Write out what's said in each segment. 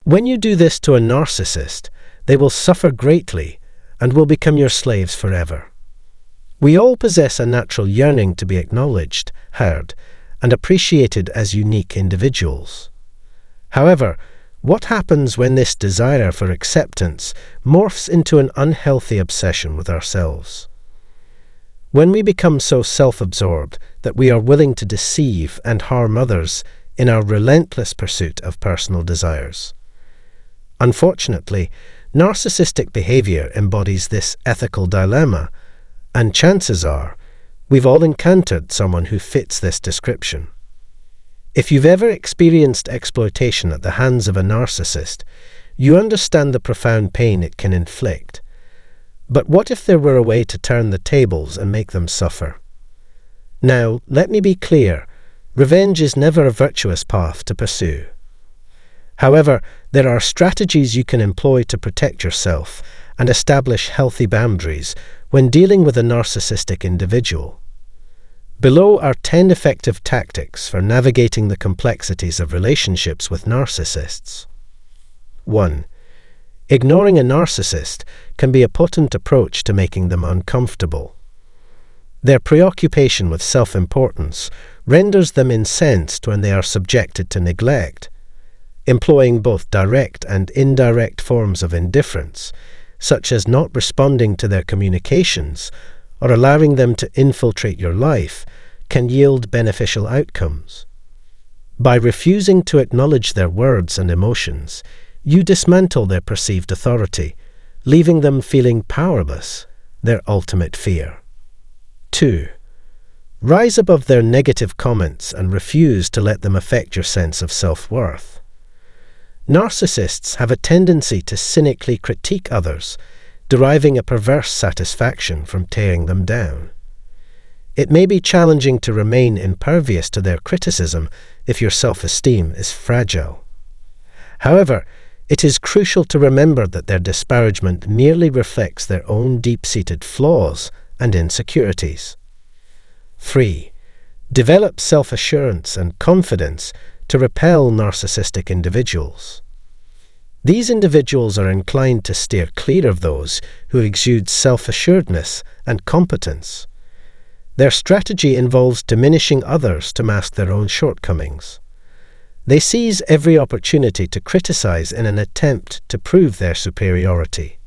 When you do this to a narcissist, they will suffer greatly and will become your slaves forever. We all possess a natural yearning to be acknowledged, heard, and appreciated as unique individuals. However, what happens when this desire for acceptance morphs into an unhealthy obsession with ourselves? When we become so self-absorbed that we are willing to deceive and harm others in our relentless pursuit of personal desires. Unfortunately, narcissistic behavior embodies this ethical dilemma, and chances are we've all encountered someone who fits this description. If you've ever experienced exploitation at the hands of a narcissist, you understand the profound pain it can inflict. But what if there were a way to turn the tables and make them suffer? Now, let me be clear, revenge is never a virtuous path to pursue. However, there are strategies you can employ to protect yourself and establish healthy boundaries when dealing with a narcissistic individual. Below are 10 effective tactics for navigating the complexities of relationships with narcissists. 1. Ignoring a narcissist can be a potent approach to making them uncomfortable. Their preoccupation with self-importance renders them incensed when they are subjected to neglect. Employing both direct and indirect forms of indifference, such as not responding to their communications or allowing them to infiltrate your life, can yield beneficial outcomes. By refusing to acknowledge their words and emotions, you dismantle their perceived authority, leaving them feeling powerless, their ultimate fear. 2. Rise above their negative comments and refuse to let them affect your sense of self-worth. Narcissists have a tendency to cynically critique others, deriving a perverse satisfaction from tearing them down. It may be challenging to remain impervious to their criticism if your self-esteem is fragile. However, it is crucial to remember that their disparagement merely reflects their own deep-seated flaws and insecurities. 3. Develop self-assurance and confidence to repel narcissistic individuals. These individuals are inclined to steer clear of those who exude self-assuredness and competence. Their strategy involves diminishing others to mask their own shortcomings. They seize every opportunity to criticize in an attempt to prove their superiority.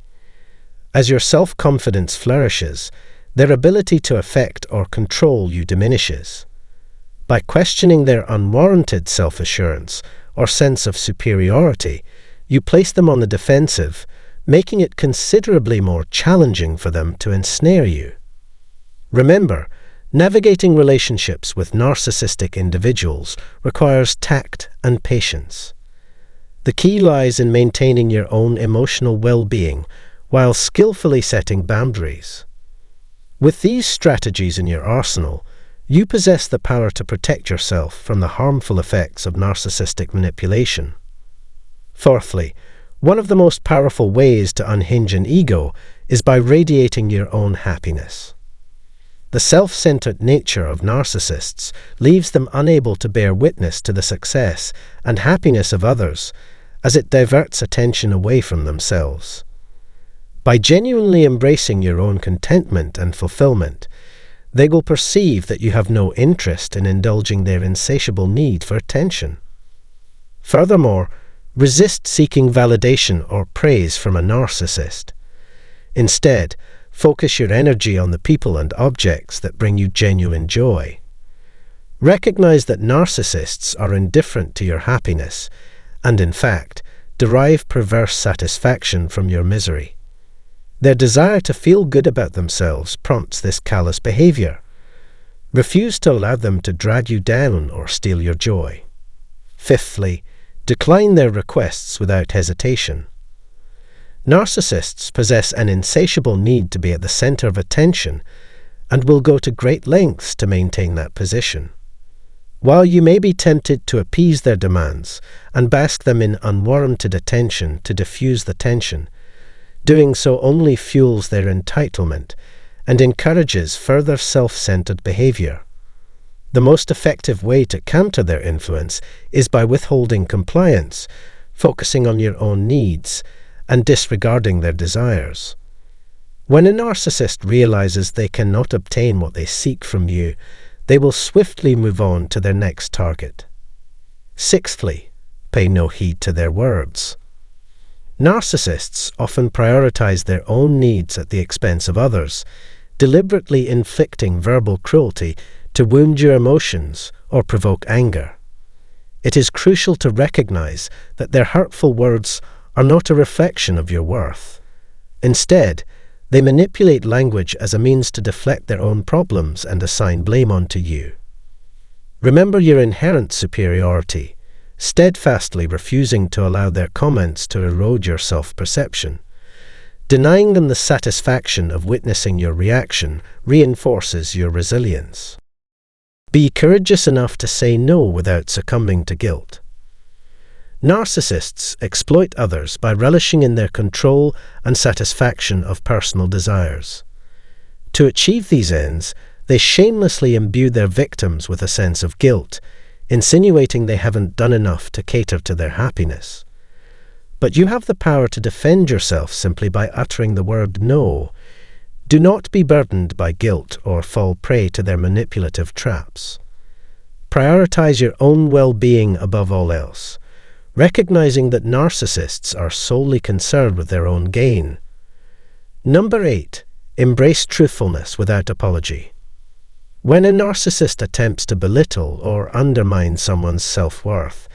As your self-confidence flourishes, their ability to affect or control you diminishes. By questioning their unwarranted self-assurance or sense of superiority, you place them on the defensive, making it considerably more challenging for them to ensnare you. Remember, navigating relationships with narcissistic individuals requires tact and patience. The key lies in maintaining your own emotional well-being while skillfully setting boundaries. With these strategies in your arsenal, you possess the power to protect yourself from the harmful effects of narcissistic manipulation. Fourthly, one of the most powerful ways to unhinge an ego is by radiating your own happiness. The self-centered nature of narcissists leaves them unable to bear witness to the success and happiness of others, as it diverts attention away from themselves. By genuinely embracing your own contentment and fulfillment, they will perceive that you have no interest in indulging their insatiable need for attention. Furthermore, resist seeking validation or praise from a narcissist. Instead, focus your energy on the people and objects that bring you genuine joy. Recognize that narcissists are indifferent to your happiness and, in fact, derive perverse satisfaction from your misery. Their desire to feel good about themselves prompts this callous behavior. Refuse to allow them to drag you down or steal your joy. Fifthly, decline their requests without hesitation. Narcissists possess an insatiable need to be at the center of attention and will go to great lengths to maintain that position. While you may be tempted to appease their demands and bask them in unwarranted attention to diffuse the tension, doing so only fuels their entitlement and encourages further self-centered behavior. The most effective way to counter their influence is by withholding compliance, focusing on your own needs and disregarding their desires. When a narcissist realizes they cannot obtain what they seek from you, they will swiftly move on to their next target. Sixthly, pay no heed to their words. Narcissists often prioritize their own needs at the expense of others, deliberately inflicting verbal cruelty to wound your emotions or provoke anger. It is crucial to recognize that their hurtful words are not a reflection of your worth. Instead, they manipulate language as a means to deflect their own problems and assign blame onto you. Remember your inherent superiority, steadfastly refusing to allow their comments to erode your self-perception. Denying them the satisfaction of witnessing your reaction reinforces your resilience. Be courageous enough to say no without succumbing to guilt. Narcissists exploit others by relishing in their control and satisfaction of personal desires. To achieve these ends, they shamelessly imbue their victims with a sense of guilt, insinuating they haven't done enough to cater to their happiness. But you have the power to defend yourself simply by uttering the word no. Do not be burdened by guilt or fall prey to their manipulative traps. Prioritize your own well-being above all else, recognizing that narcissists are solely concerned with their own gain. Number 8. Embrace truthfulness without apology. When a narcissist attempts to belittle or undermine someone's self-worth,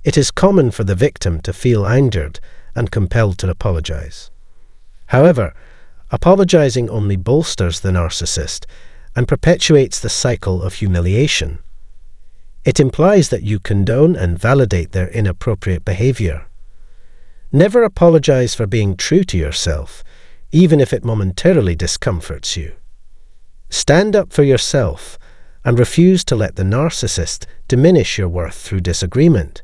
it is common for the victim to feel angered and compelled to apologize. However, apologizing only bolsters the narcissist and perpetuates the cycle of humiliation. It implies that you condone and validate their inappropriate behavior. Never apologize for being true to yourself, even if it momentarily discomforts you. Stand up for yourself and refuse to let the narcissist diminish your worth through disagreement.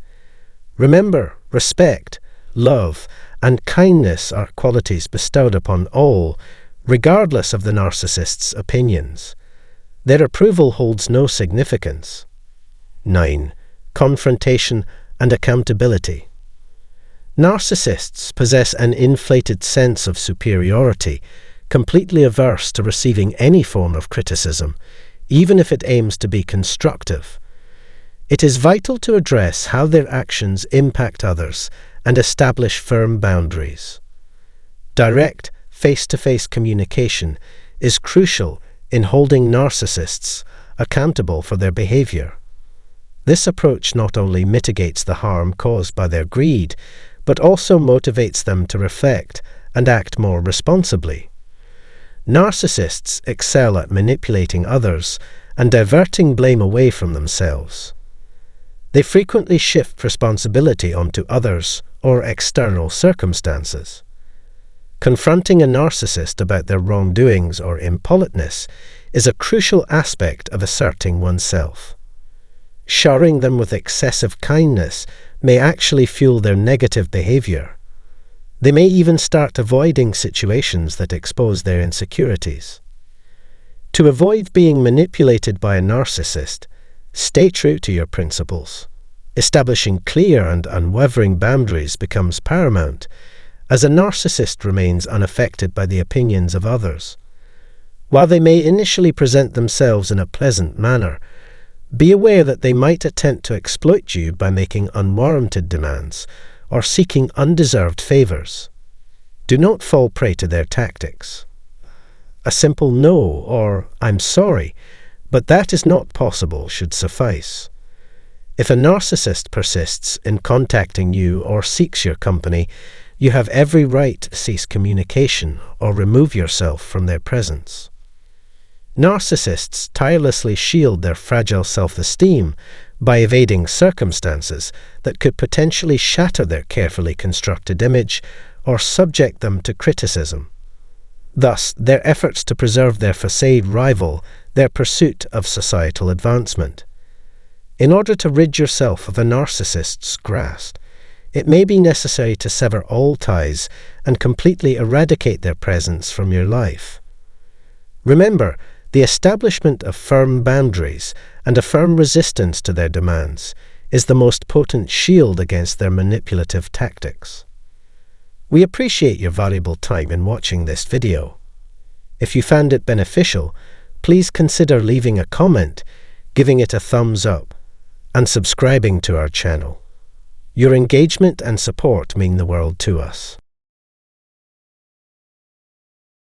Remember, respect, love, and kindness are qualities bestowed upon all, regardless of the narcissist's opinions. Their approval holds no significance. 9. Confrontation and accountability. Narcissists possess an inflated sense of superiority, completely averse to receiving any form of criticism, even if it aims to be constructive. It is vital to address how their actions impact others and establish firm boundaries. Direct, face-to-face communication is crucial in holding narcissists accountable for their behavior. This approach not only mitigates the harm caused by their greed, but also motivates them to reflect and act more responsibly. Narcissists excel at manipulating others and diverting blame away from themselves. They frequently shift responsibility onto others or external circumstances. Confronting a narcissist about their wrongdoings or impoliteness is a crucial aspect of asserting oneself. Showering them with excessive kindness may actually fuel their negative behavior. They may even start avoiding situations that expose their insecurities. To avoid being manipulated by a narcissist, stay true to your principles. Establishing clear and unwavering boundaries becomes paramount, as a narcissist remains unaffected by the opinions of others. While they may initially present themselves in a pleasant manner, be aware that they might attempt to exploit you by making unwarranted demands or seeking undeserved favors. Do not fall prey to their tactics. A simple no or "I'm sorry, but that is not possible" should suffice. If a narcissist persists in contacting you or seeks your company, you have every right to cease communication or remove yourself from their presence. Narcissists tirelessly shield their fragile self-esteem by evading circumstances that could potentially shatter their carefully constructed image or subject them to criticism. Thus, their efforts to preserve their facade rival their pursuit of societal advancement. In order to rid yourself of a narcissist's grasp, it may be necessary to sever all ties and completely eradicate their presence from your life. Remember, the establishment of firm boundaries and a firm resistance to their demands is the most potent shield against their manipulative tactics. We appreciate your valuable time in watching this video. If you found it beneficial, please consider leaving a comment, giving it a thumbs up, and subscribing to our channel. Your engagement and support mean the world to us.